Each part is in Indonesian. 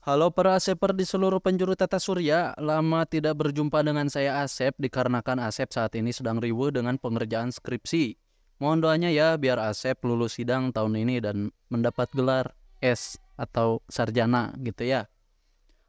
Halo para Aseper di seluruh penjuru tata surya, lama tidak berjumpa dengan saya Asep dikarenakan Asep saat ini sedang riweuh dengan pengerjaan skripsi. Mohon doanya ya biar Asep lulus sidang tahun ini dan mendapat gelar S atau sarjana gitu ya.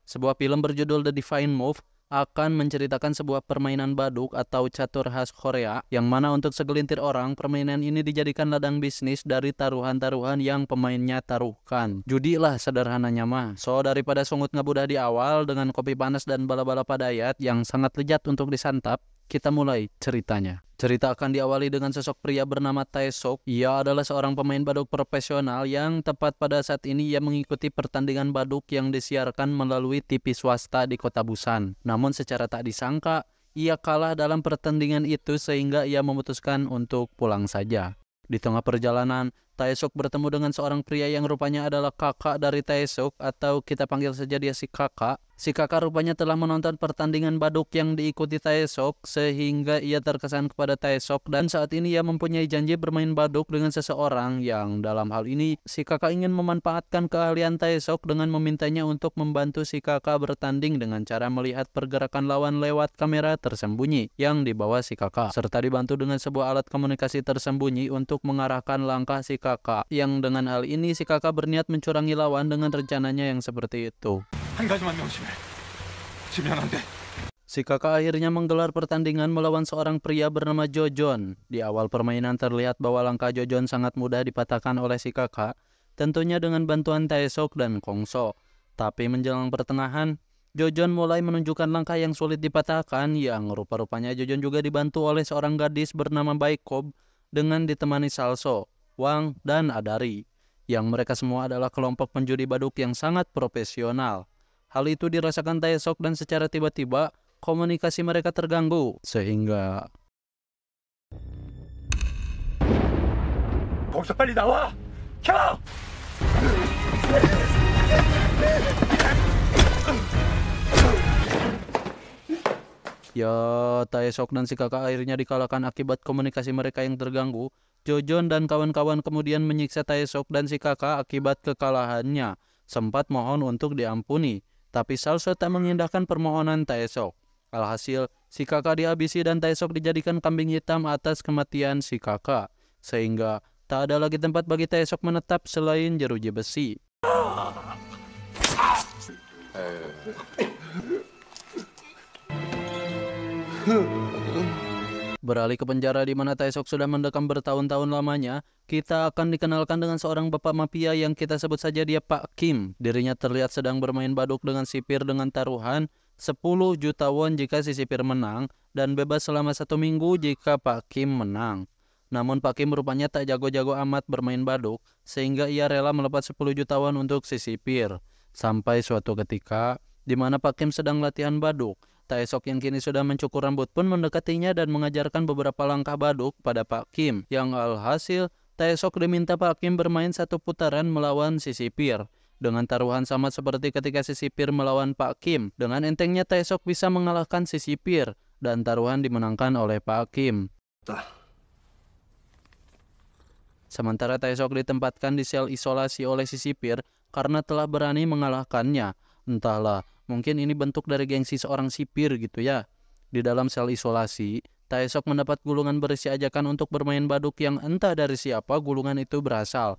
Sebuah film berjudul The Divine Move akan menceritakan sebuah permainan baduk atau catur khas Korea yang mana untuk segelintir orang permainan ini dijadikan ladang bisnis dari taruhan-taruhan yang pemainnya taruhkan. Judi lah sederhananya mah. So daripada sungut ngebudah di awal dengan kopi panas dan bala-bala padayat yang sangat lezat untuk disantap, kita mulai ceritanya. Cerita akan diawali dengan sosok pria bernama Taesok. Ia adalah seorang pemain baduk profesional yang tepat pada saat ini ia mengikuti pertandingan baduk yang disiarkan melalui TV swasta di kota Busan. Namun secara tak disangka, ia kalah dalam pertandingan itu sehingga ia memutuskan untuk pulang saja. Di tengah perjalanan, Taesok bertemu dengan seorang pria yang rupanya adalah kakak dari Taesok atau kita panggil saja dia si kakak. Si kakak rupanya telah menonton pertandingan baduk yang diikuti Taesok sehingga ia terkesan kepada Taesok dan saat ini ia mempunyai janji bermain baduk dengan seseorang yang dalam hal ini si kakak ingin memanfaatkan keahlian Taesok dengan memintanya untuk membantu si kakak bertanding dengan cara melihat pergerakan lawan lewat kamera tersembunyi yang dibawa si kakak serta dibantu dengan sebuah alat komunikasi tersembunyi untuk mengarahkan langkah si kakak yang dengan hal ini si kakak berniat mencurangi lawan dengan rencananya yang seperti itu. 한 가지만 명심해. 지면 안 돼. Si kakak akhirnya menggelar pertandingan melawan seorang pria bernama Jojon. Di awal permainan terlihat bahwa langkah Jojon sangat mudah dipatahkan oleh si kakak, tentunya dengan bantuan Taesok dan Kongso. Tapi menjelang pertengahan, Jojon mulai menunjukkan langkah yang sulit dipatahkan yang rupa-rupanya Jojon juga dibantu oleh seorang gadis bernama Baikob dengan ditemani Salso, Wang, dan Adari. Yang mereka semua adalah kelompok penjudi baduk yang sangat profesional. Hal itu dirasakan Taesok dan secara tiba-tiba komunikasi mereka terganggu sehingga 거기서 빨리 나와. 켜! ya Taesok dan si kakak akhirnya dikalahkan akibat komunikasi mereka yang terganggu. Jojon dan kawan-kawan kemudian menyiksa Taesok dan si kakak akibat kekalahannya. Sempat mohon untuk diampuni, tapi Salso tak mengindahkan permohonan Taesok. Alhasil, si kakak dihabisi dan Taesok dijadikan kambing hitam atas kematian si kakak. Sehingga tak ada lagi tempat bagi Taesok menetap selain jeruji besi. Beralih ke penjara di mana Taesok sudah mendekam bertahun-tahun lamanya, kita akan dikenalkan dengan seorang bapak mafia yang kita sebut saja dia Pak Kim. Dirinya terlihat sedang bermain baduk dengan sipir dengan taruhan 10 juta won jika si sipir menang dan bebas selama 1 minggu jika Pak Kim menang. Namun Pak Kim rupanya tak jago-jago amat bermain baduk sehingga ia rela melepas 10 juta won untuk si sipir. Sampai suatu ketika di mana Pak Kim sedang latihan baduk, Taesok yang kini sudah mencukur rambut pun mendekatinya dan mengajarkan beberapa langkah baduk pada Pak Kim. Yang alhasil, Taesok diminta Pak Kim bermain 1 putaran melawan si sipir. Dengan taruhan sama seperti ketika si sipir melawan Pak Kim, dengan entengnya Taesok bisa mengalahkan si sipir dan taruhan dimenangkan oleh Pak Kim. Sementara Taesok ditempatkan di sel isolasi oleh si sipir karena telah berani mengalahkannya. Entahlah, mungkin ini bentuk dari gengsi seorang sipir gitu ya. Di dalam sel isolasi, Taesok mendapat gulungan berisi ajakan untuk bermain baduk yang entah dari siapa gulungan itu berasal.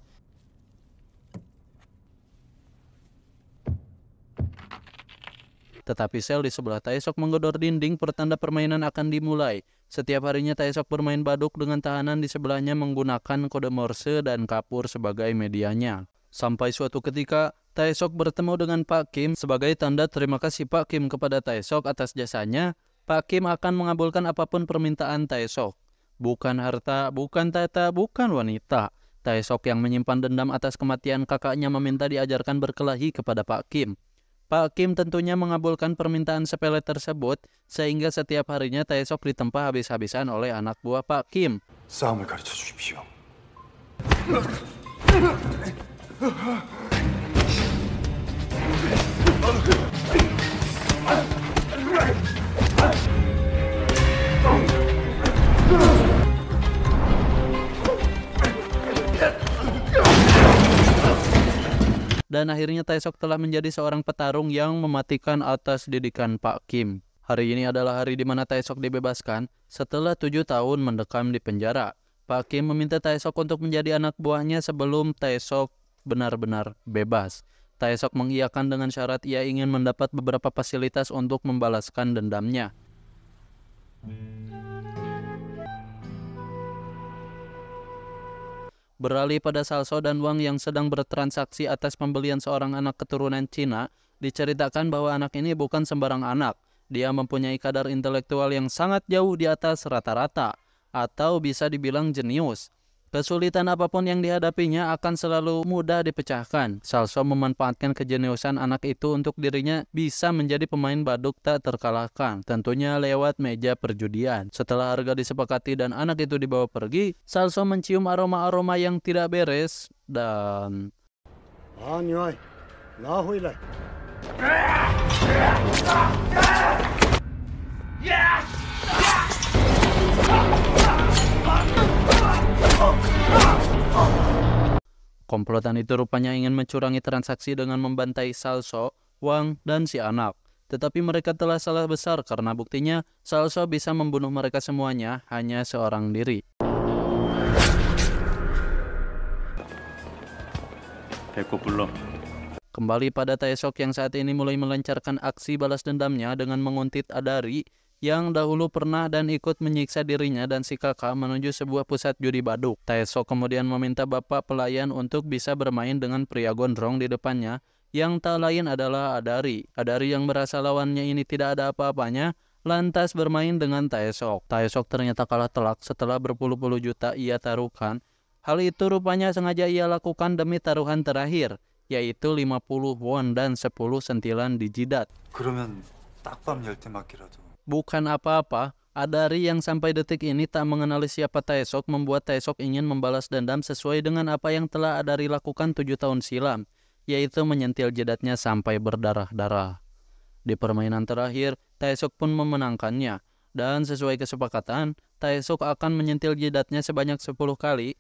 Tetapi sel di sebelah Taesok menggedor dinding pertanda permainan akan dimulai. Setiap harinya Taesok bermain baduk dengan tahanan di sebelahnya menggunakan kode Morse dan kapur sebagai medianya. Sampai suatu ketika, Taesok bertemu dengan Pak Kim sebagai tanda terima kasih Pak Kim kepada Taesok atas jasanya. Pak Kim akan mengabulkan apapun permintaan Taesok. Bukan harta, bukan tata, bukan wanita. Taesok yang menyimpan dendam atas kematian kakaknya meminta diajarkan berkelahi kepada Pak Kim. Pak Kim tentunya mengabulkan permintaan sepele tersebut sehingga setiap harinya Taesok ditempa habis-habisan oleh anak buah Pak Kim. 싸움을 가르쳐 주십시오. dan akhirnya Taesok telah menjadi seorang petarung yang mematikan atas didikan Pak Kim. Hari ini adalah hari di mana Taesok dibebaskan setelah 7 tahun mendekam di penjara. Pak Kim meminta Taesok untuk menjadi anak buahnya sebelum Taesok benar-benar bebas. Taesok mengiyakan dengan syarat ia ingin mendapat beberapa fasilitas untuk membalaskan dendamnya. Beralih pada Salso dan Wang yang sedang bertransaksi atas pembelian seorang anak keturunan Cina, diceritakan bahwa anak ini bukan sembarang anak. Dia mempunyai kadar intelektual yang sangat jauh di atas rata-rata, atau bisa dibilang jenius. Kesulitan apapun yang dihadapinya akan selalu mudah dipecahkan. Salso memanfaatkan kejeniusan anak itu untuk dirinya bisa menjadi pemain baduk tak terkalahkan, tentunya lewat meja perjudian. Setelah harga disepakati dan anak itu dibawa pergi, Salso mencium aroma-aroma yang tidak beres dan... Komplotan itu rupanya ingin mencurangi transaksi dengan membantai Salso, Wang, dan si anak. Tetapi mereka telah salah besar karena buktinya Salso bisa membunuh mereka semuanya hanya seorang diri. Kembali pada Taesok yang saat ini mulai melancarkan aksi balas dendamnya dengan menguntit Adari yang dahulu pernah dan ikut menyiksa dirinya dan si kakak menuju sebuah pusat judi baduk. Taesok kemudian meminta bapak pelayan untuk bisa bermain dengan pria gondrong di depannya yang tak lain adalah Adari. Adari yang merasa lawannya ini tidak ada apa-apanya lantas bermain dengan Taesok. Taesok ternyata kalah telak setelah berpuluh-puluh juta ia taruhkan. Hal itu rupanya sengaja ia lakukan demi taruhan terakhir, yaitu 50 won dan 10 sentilan di jidat. 그러면 딱밤 10대 맞기라도. Bukan apa-apa, Adari yang sampai detik ini tak mengenali siapa Taesok membuat Taesok ingin membalas dendam sesuai dengan apa yang telah Adari lakukan 7 tahun silam, yaitu menyentil jidatnya sampai berdarah-darah. Di permainan terakhir, Taesok pun memenangkannya, dan sesuai kesepakatan, Taesok akan menyentil jidatnya sebanyak 10 kali.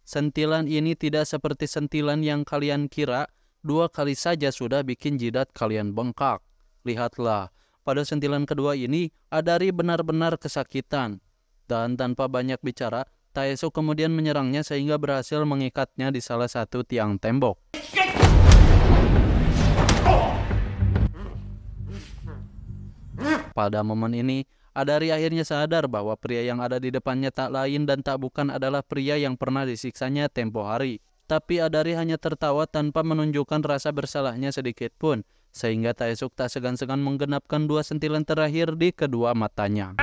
Sentilan ini tidak seperti sentilan yang kalian kira, 2 kali saja sudah bikin jidat kalian bengkak. Lihatlah, pada sentilan kedua ini, Adari benar-benar kesakitan. Dan tanpa banyak bicara, Taesok kemudian menyerangnya sehingga berhasil mengikatnya di salah satu tiang tembok. Pada momen ini, Adari akhirnya sadar bahwa pria yang ada di depannya tak lain dan tak bukan adalah pria yang pernah disiksanya tempo hari. Tapi Adari hanya tertawa tanpa menunjukkan rasa bersalahnya sedikit pun, sehingga Taesok tak segan-segan menggenapkan 2 sentilan terakhir di kedua matanya.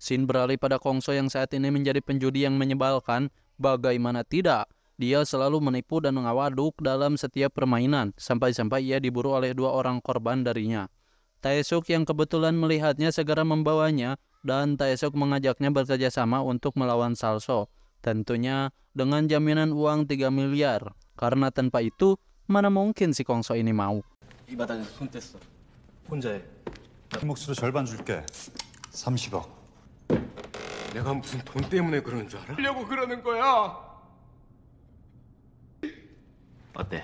Scene beralih pada Kongso yang saat ini menjadi penjudi yang menyebalkan. Bagaimana tidak, dia selalu menipu dan mengawaduk dalam setiap permainan, sampai-sampai ia diburu oleh 2 orang korban darinya. Taesok yang kebetulan melihatnya segera membawanya, dan Taesok mengajaknya bekerja sama untuk melawan Salso. Tentunya dengan jaminan uang 3 miliar, karena tanpa itu, mana mungkin si Kongso ini mau. 이 바닥에서 손 뗐어. 혼자 해. 몫으로 절반 줄게. 30억. 내가 무슨 돈 때문에 그러는 줄 알아? 하려고 그러는 거야. 어때?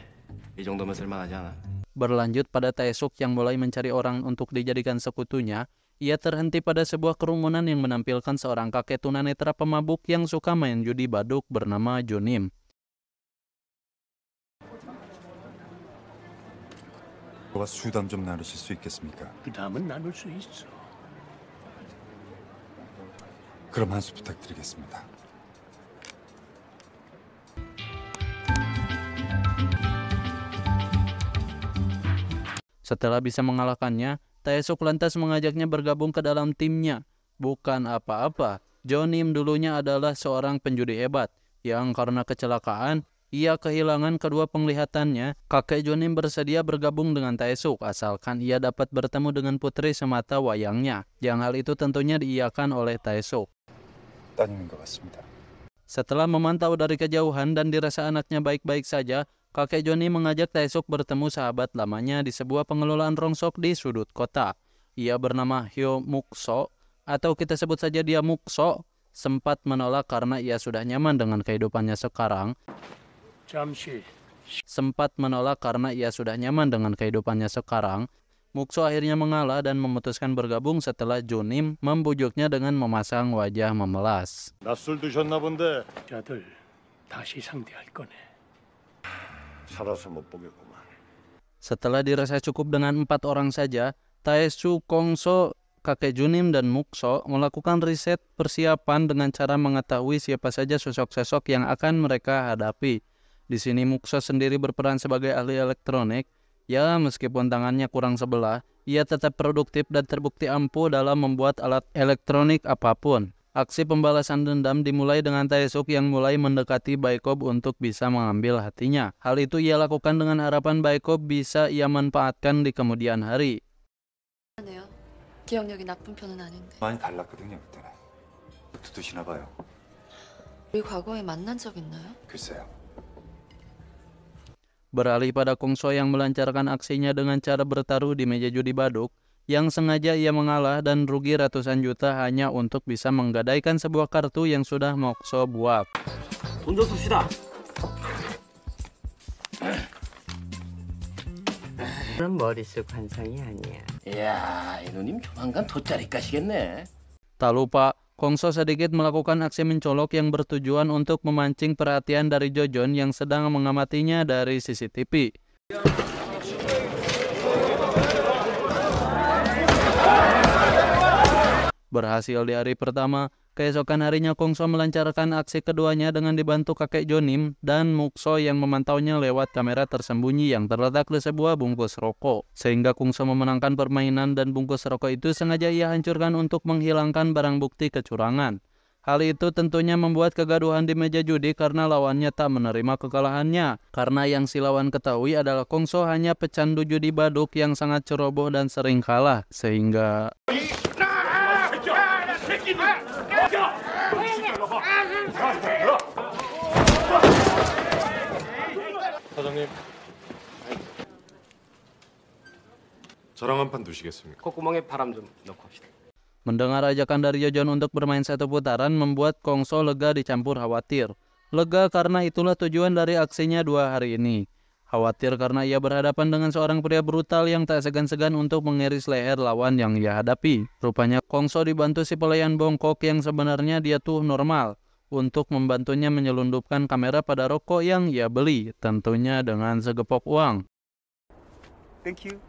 이 정도면 쓸만하지 않아? Berlanjut pada Taesok yang mulai mencari orang untuk dijadikan sekutunya, ia terhenti pada sebuah kerumunan yang menampilkan seorang kakek tunanetra pemabuk yang suka main judi baduk bernama Jonim. 저와 수담 좀 나누실 수 있겠습니까? 부담은 나눌 수 있어. 그럼 한 수 부탁드리겠습니다. Setelah bisa mengalahkannya, Taesok lantas mengajaknya bergabung ke dalam timnya. Bukan apa-apa, Jonim dulunya adalah seorang penjudi hebat yang karena kecelakaan ia kehilangan kedua penglihatannya, kakek Jonim bersedia bergabung dengan Taesuk asalkan ia dapat bertemu dengan putri semata wayangnya. Yang hal itu tentunya diiyakan oleh Taesuk. 따님인 것 같습니다. Setelah memantau dari kejauhan dan dirasa anaknya baik-baik saja, kakek Joni mengajak Taesuk bertemu sahabat lamanya di sebuah pengelolaan rongsok di sudut kota. Ia bernama Hyo Mukso, atau kita sebut saja dia Mukso, sempat menolak karena ia sudah nyaman dengan kehidupannya sekarang. Mukso akhirnya mengalah dan memutuskan bergabung setelah Jonim membujuknya dengan memasang wajah memelas. 낯술 드셨나 본데 자들 다시 상대할 거네. 살아서 못 보겠구만. Setelah dirasa cukup dengan 4 orang saja, Taesuk, Kongso, kakek Jonim, dan Mukso melakukan riset persiapan dengan cara mengetahui siapa saja sosok-sosok yang akan mereka hadapi. Di sini Mukso sendiri berperan sebagai ahli elektronik. Ya, meskipun tangannya kurang sebelah, ia tetap produktif dan terbukti ampuh dalam membuat alat elektronik apapun. Aksi pembalasan dendam dimulai dengan Taesuk yang mulai mendekati Baikob untuk bisa mengambil hatinya. Hal itu ia lakukan dengan harapan Baikob bisa ia manfaatkan di kemudian hari. 기억력이 나쁜 편은 아닌데. 많이 달랐거든요 그때는. 두드시나 봐요. 우리 과거에 만난 적 있나요? 글쎄요. Beralih pada Kongso yang melancarkan aksinya dengan cara bertaruh di meja judi baduk, yang sengaja ia mengalah dan rugi ratusan juta hanya untuk bisa menggadaikan sebuah kartu yang sudah Mukso buat. 돈 좀 씁시다. 그런 머릿속 환상이 아니야. 이야, 이누님 조만간 돗자리 까시겠네. Tak lupa, Kongso sedikit melakukan aksi mencolok yang bertujuan untuk memancing perhatian dari Jojon yang sedang mengamatinya dari CCTV. Berhasil di hari pertama, keesokan harinya Kongso melancarkan aksi keduanya dengan dibantu kakek Jonim dan Mukso yang memantaunya lewat kamera tersembunyi yang terletak di sebuah bungkus rokok. Sehingga Kongso memenangkan permainan dan bungkus rokok itu sengaja ia hancurkan untuk menghilangkan barang bukti kecurangan. Hal itu tentunya membuat kegaduhan di meja judi karena lawannya tak menerima kekalahannya. Karena yang si lawan ketahui adalah Kongso hanya pecandu judi baduk yang sangat ceroboh dan sering kalah. Sehingga 사장님, 저랑 한 판 두시겠습니까? 콧구멍에 바람 좀 넣고 합시다. mendengar ajakan dari Jojon untuk bermain satu putaran membuat Kongso lega dicampur khawatir. Lega karena itulah tujuan dari aksinya 2 hari ini. Khawatir karena ia berhadapan dengan seorang pria brutal yang tak segan-segan untuk mengiris leher lawan yang ia hadapi. Rupanya Kongso dibantu si pelayan bongkok yang sebenarnya dia tuh normal untuk membantunya menyelundupkan kamera pada rokok yang ia beli, tentunya dengan segepok uang. Thank you.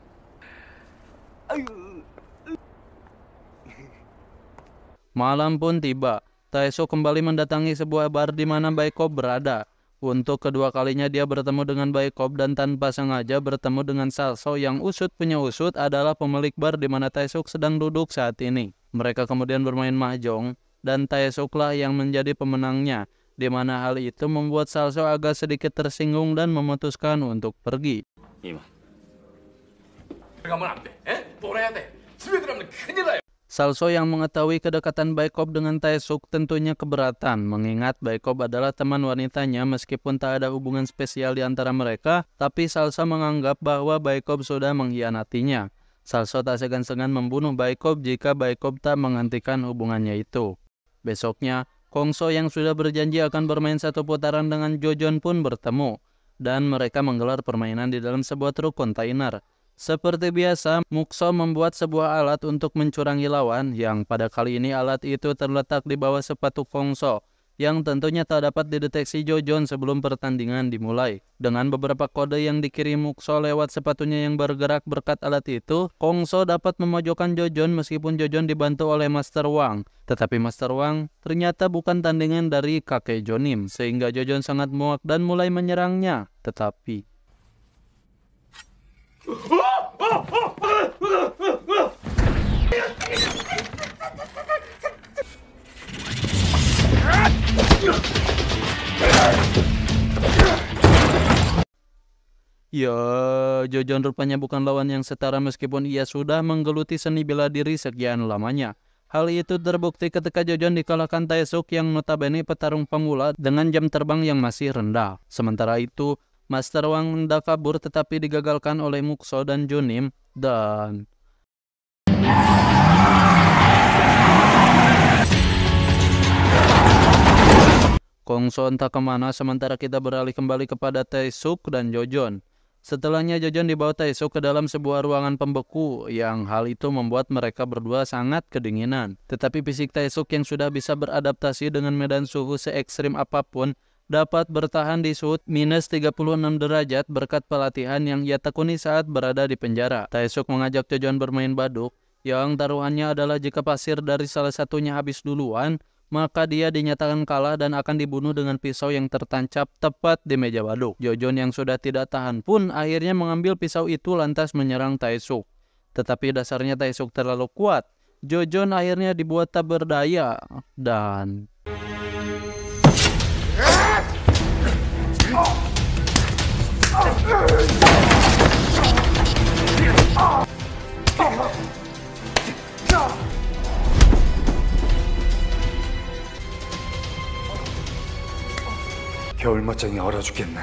Malam pun tiba. Taesuk kembali mendatangi sebuah bar di mana Baikob berada. Untuk kedua kalinya dia bertemu dengan Baikob dan tanpa sengaja bertemu dengan Salso yang usut punya usut adalah pemilik bar di mana Taesuk sedang duduk saat ini. Mereka kemudian bermain mahjong dan Taesuklah yang menjadi pemenangnya, di mana hal itu membuat Salso agak sedikit tersinggung dan memutuskan untuk pergi. Salso yang mengetahui kedekatan Baikob dengan Taesuk tentunya keberatan, mengingat Baikob adalah teman wanitanya meskipun tak ada hubungan spesial di antara mereka, tapi Salso menganggap bahwa Baikob sudah mengkhianatinya. Salso tak segan-segan membunuh Baikob jika Baikob tak menghentikan hubungannya itu. Besoknya, Kongso yang sudah berjanji akan bermain satu putaran dengan Jojon pun bertemu, dan mereka menggelar permainan di dalam sebuah truk kontainer. Seperti biasa, Mukso membuat sebuah alat untuk mencurangi lawan yang pada kali ini alat itu terletak di bawah sepatu Kongso yang tentunya tak dapat dideteksi Jojon sebelum pertandingan dimulai. Dengan beberapa kode yang dikirim Mukso lewat sepatunya yang bergerak berkat alat itu, Kongso dapat memojokkan Jojon meskipun Jojon dibantu oleh Master Wang. Tetapi Master Wang ternyata bukan tandingan dari kakek Jonim, sehingga Jojon sangat muak dan mulai menyerangnya. Tetapi Ya, Jojon rupanya bukan lawan yang setara meskipun ia sudah menggeluti seni bela diri sekian lamanya. Hal itu terbukti ketika Jojon dikalahkan Taesuk yang notabene petarung pemula dengan jam terbang yang masih rendah. Sementara itu, Master Wang hendak kabur tetapi digagalkan oleh Mukso dan Junim dan Kongso entah kemana, sementara kita beralih kembali kepada Taesuk dan Jojon. Setelahnya Jojon dibawa Taesuk ke dalam sebuah ruangan pembeku yang hal itu membuat mereka berdua sangat kedinginan. Tetapi fisik Taesuk yang sudah bisa beradaptasi dengan medan suhu se-ekstrim apapun dapat bertahan di suhu minus 36 derajat berkat pelatihan yang ia tekuni saat berada di penjara. Taesuk mengajak Jojon bermain baduk yang taruhannya adalah jika pasir dari salah satunya habis duluan, maka dia dinyatakan kalah dan akan dibunuh dengan pisau yang tertancap tepat di meja baduk. Jojon yang sudah tidak tahan pun akhirnya mengambil pisau itu lantas menyerang Taesuk. Tetapi dasarnya Taesuk terlalu kuat. Jojon akhirnya dibuat tak berdaya dan 겨울맞짱이 얼어 죽겠네.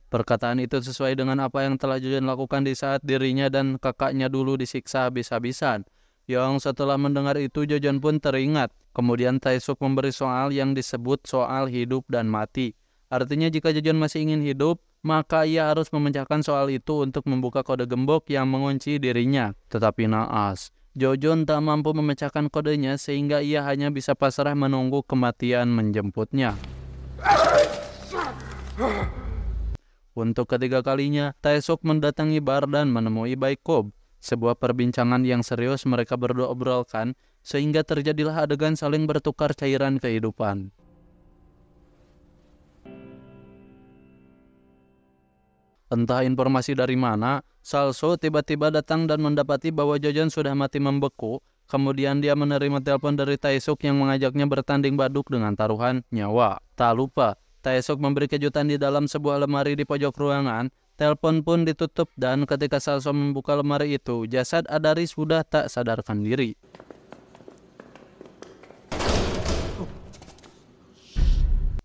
perkataan itu sesuai dengan apa yang telah Jojon lakukan di saat dirinya dan kakaknya dulu disiksa habis-habisan. Yang setelah mendengar itu Jojon pun teringat. Kemudian Taesuk memberi soal yang disebut soal hidup dan mati. Artinya jika Jojon masih ingin hidup, maka ia harus memecahkan soal itu untuk membuka kode gembok yang mengunci dirinya. Tetapi naas, Jojon tak mampu memecahkan kodenya sehingga ia hanya bisa pasrah menunggu kematian menjemputnya. Untuk ketiga kalinya, Taesuk mendatangi bar dan menemui Baikob. Sebuah perbincangan yang serius mereka berdua obrolkan, sehingga terjadilah adegan saling bertukar cairan kehidupan. Entah informasi dari mana, Salso tiba-tiba datang dan mendapati bahwa Jojon sudah mati membeku. Kemudian dia menerima telepon dari Taesuk yang mengajaknya bertanding baduk dengan taruhan nyawa. Tak lupa, Taesuk memberi kejutan di dalam sebuah lemari di pojok ruangan. Telepon pun ditutup dan ketika Salso membuka lemari itu, jasad Adari sudah tak sadarkan diri.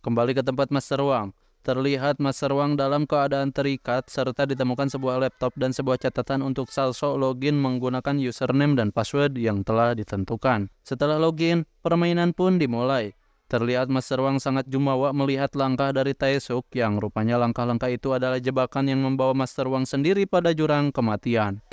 Kembali ke tempat Master Wang. Terlihat Master Wang dalam keadaan terikat serta ditemukan sebuah laptop dan sebuah catatan untuk Salso login menggunakan username dan password yang telah ditentukan. Setelah login, permainan pun dimulai. Terlihat Master Wang sangat jumawa melihat langkah dari Taesuk yang rupanya langkah-langkah itu adalah jebakan yang membawa Master Wang sendiri pada jurang kematian.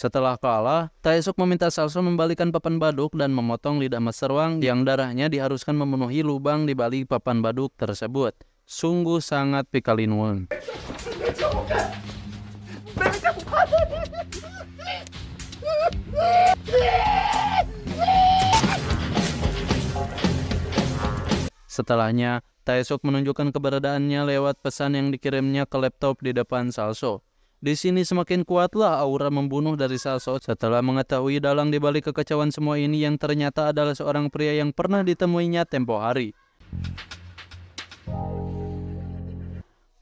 Setelah kalah, Taesuk meminta Salso membalikan papan baduk dan memotong lidah Master Wang yang darahnya diharuskan memenuhi lubang di balik papan baduk tersebut. Sungguh sangat Pikalinwon. Setelahnya, Taesuk menunjukkan keberadaannya lewat pesan yang dikirimnya ke laptop di depan Salso. Di sini semakin kuatlah aura membunuh dari Salso setelah mengetahui dalang di balik kekacauan semua ini yang ternyata adalah seorang pria yang pernah ditemuinya tempo hari.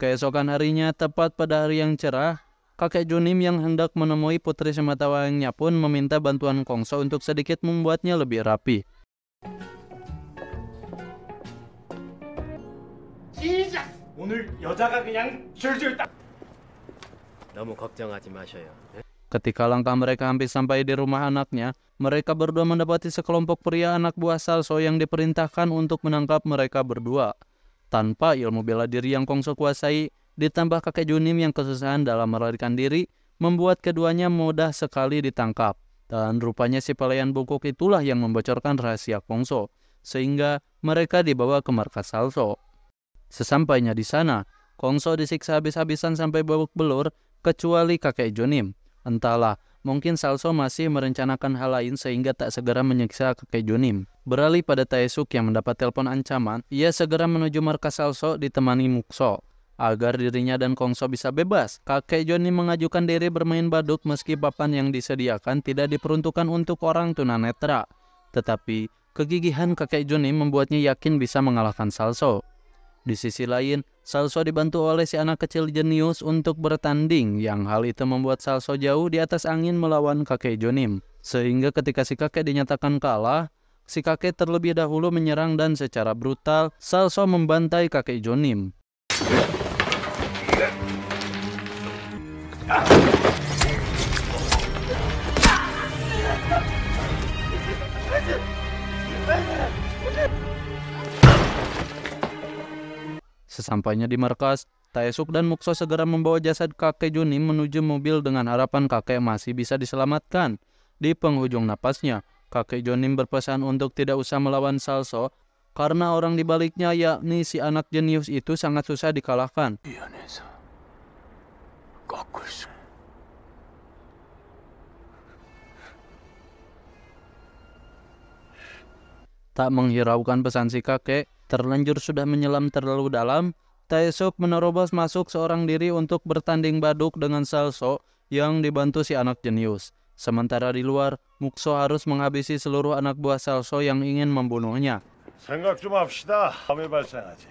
Keesokan harinya, tepat pada hari yang cerah, kakek Junim yang hendak menemui putri sematawayangnya pun meminta bantuan Kongso untuk sedikit membuatnya lebih rapi. 너무 걱정하지 마셔요. Ketika langkah mereka hampir sampai di rumah anaknya, mereka berdua mendapati sekelompok pria anak buah Salso yang diperintahkan untuk menangkap mereka berdua. Tanpa ilmu bela diri yang Kongso kuasai, ditambah kakek Junim yang kesusahan dalam melarikan diri, membuat keduanya mudah sekali ditangkap. Dan rupanya si pelayan bungkuk itulah yang membocorkan rahasia Kongso, sehingga mereka dibawa ke markas Salso. Sesampainya di sana, Kongso disiksa habis-habisan sampai babak belur, kecuali kakek Junim. Entahlah, mungkin Salso masih merencanakan hal lain sehingga tak segera menyiksa kakek Junim. Beralih pada Taesuk yang mendapat telepon ancaman, ia segera menuju markas Salso ditemani Mukso. agar dirinya dan Kongso bisa bebas. Kakek Jonim mengajukan diri bermain baduk meski papan yang disediakan tidak diperuntukkan untuk orang tunanetra. Tetapi kegigihan kakek Jonim membuatnya yakin bisa mengalahkan Salso. Di sisi lain, Salso dibantu oleh si anak kecil jenius untuk bertanding, yang hal itu membuat Salso jauh di atas angin melawan kakek Jonim. Sehingga ketika si kakek dinyatakan kalah, si kakek terlebih dahulu menyerang dan secara brutal Salso membantai kakek Jonim. Sesampainya di markas, Taesuk dan Mukso segera membawa jasad kakek Jonim menuju mobil dengan harapan kakek masih bisa diselamatkan. Di penghujung napasnya, kakek Jonim berpesan untuk tidak usah melawan Salso karena orang di baliknya yakni si anak jenius itu sangat susah dikalahkan. Tak menghiraukan pesan si kakek, terlanjur sudah menyelam terlalu dalam, Taesuk menerobos masuk seorang diri untuk bertanding baduk dengan Salso yang dibantu si anak jenius. Sementara di luar, Mukso harus menghabisi seluruh anak buah Salso yang ingin membunuhnya. 생각 좀 합시다. 밤에 발생하지.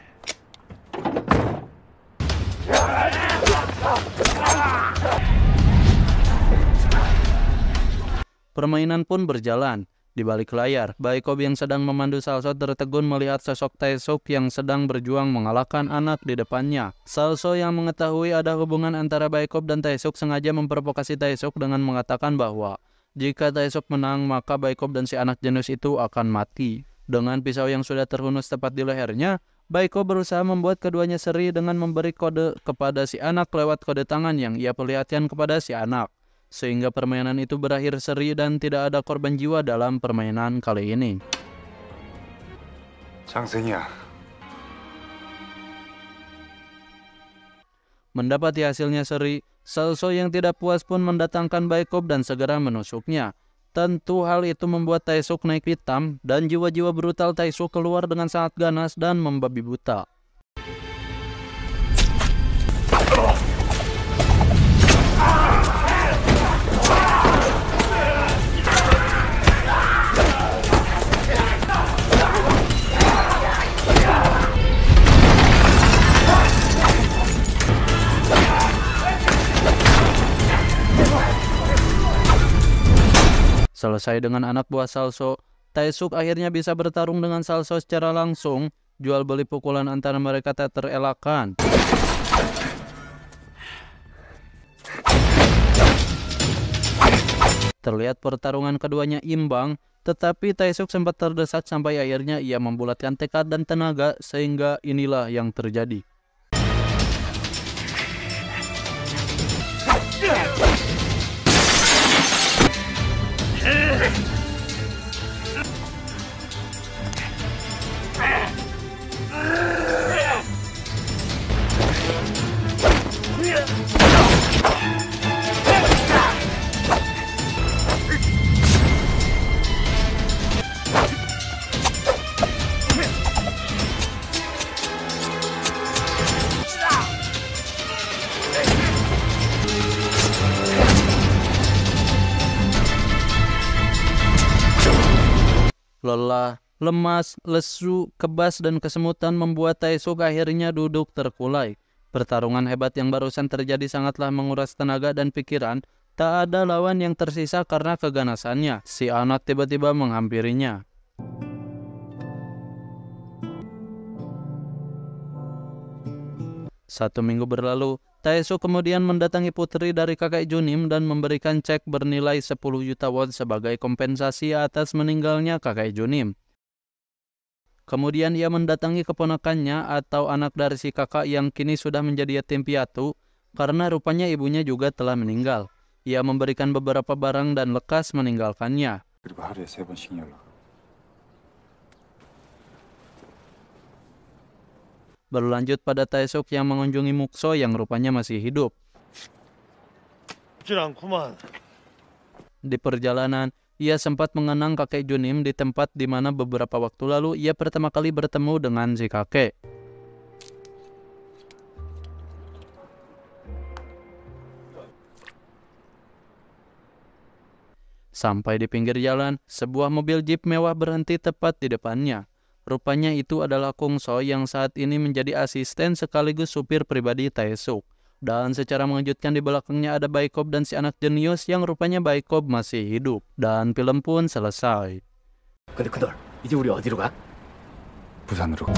Permainan pun berjalan. Di balik layar, Baikob yang sedang memandu Salso tertegun melihat sosok Taesuk yang sedang berjuang mengalahkan anak di depannya. Salso yang mengetahui ada hubungan antara Baikob dan Taesuk sengaja memprovokasi Taesuk dengan mengatakan bahwa jika Taesuk menang maka Baikob dan si anak jenius itu akan mati. Dengan pisau yang sudah terhunus tepat di lehernya, Baikob berusaha membuat keduanya seri dengan memberi kode kepada si anak lewat kode tangan yang ia perlihatkan kepada si anak. Sehingga permainan itu berakhir seri dan tidak ada korban jiwa dalam permainan kali ini. 장생이야. Mendapati hasilnya seri, Salso yang tidak puas pun mendatangkan Baikob dan segera menusuknya. Tentu hal itu membuat Taesuk naik hitam dan jiwa-jiwa brutal Taesuk keluar dengan sangat ganas dan membabi buta. Selesai dengan anak buah Salso, Taesuk akhirnya bisa bertarung dengan Salso secara langsung. Jual beli pukulan antara mereka tak terelakkan. Terlihat pertarungan keduanya imbang, tetapi Taesuk sempat terdesak sampai akhirnya ia membulatkan tekad dan tenaga sehingga inilah yang terjadi. Lelah, lemas, lesu, kebas, dan kesemutan membuat Taesuk akhirnya duduk terkulai. Pertarungan hebat yang barusan terjadi sangatlah menguras tenaga dan pikiran. Tak ada lawan yang tersisa karena keganasannya. Si anak tiba-tiba menghampirinya. Satu minggu berlalu, Taesuk kemudian mendatangi putri dari kakek Jonim dan memberikan cek bernilai 10 juta won sebagai kompensasi atas meninggalnya kakek Jonim. Kemudian ia mendatangi keponakannya atau anak dari si kakak yang kini sudah menjadi yatim piatu karena rupanya ibunya juga telah meninggal. Ia memberikan beberapa barang dan lekas meninggalkannya. 그리고 하루에 3번씩 연락. Berlanjut pada Taesuk yang mengunjungi Mukso yang rupanya masih hidup. Di perjalanan, ia sempat mengenang kakek Jonim di tempat di mana beberapa waktu lalu ia pertama kali bertemu dengan si kakek. Sampai di pinggir jalan, sebuah mobil jeep mewah berhenti tepat di depannya. Rupanya itu adalah Kung So yang saat ini menjadi asisten sekaligus supir pribadi Taesuk. Dan secara mengejutkan di belakangnya ada Baikob dan si anak jenius yang rupanya Baikob masih hidup. Dan film pun selesai. 근데 그날 이제 우리 어디로 가? 부산으로.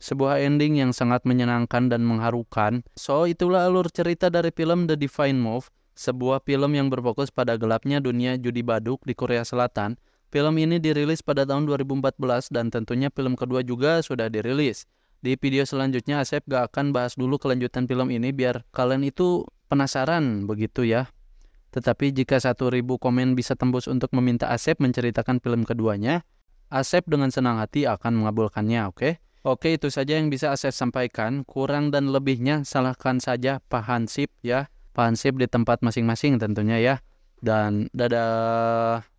Sebuah ending yang sangat menyenangkan dan mengharukan. So, itulah alur cerita dari film The Divine Move, sebuah film yang berfokus pada gelapnya dunia judi baduk di Korea Selatan. Film ini dirilis pada tahun 2014 dan tentunya film kedua juga sudah dirilis. Di video selanjutnya Asep gak akan bahas dulu kelanjutan film ini biar kalian itu penasaran begitu ya. Tetapi jika 1.000 komen bisa tembus untuk meminta Asep menceritakan film keduanya, Asep dengan senang hati akan mengabulkannya, oke? Oke, itu saja yang bisa Asep sampaikan. Kurang dan lebihnya salahkan saja Pak Hansip ya. Pak Hansip di tempat masing-masing tentunya ya. Dan dadah.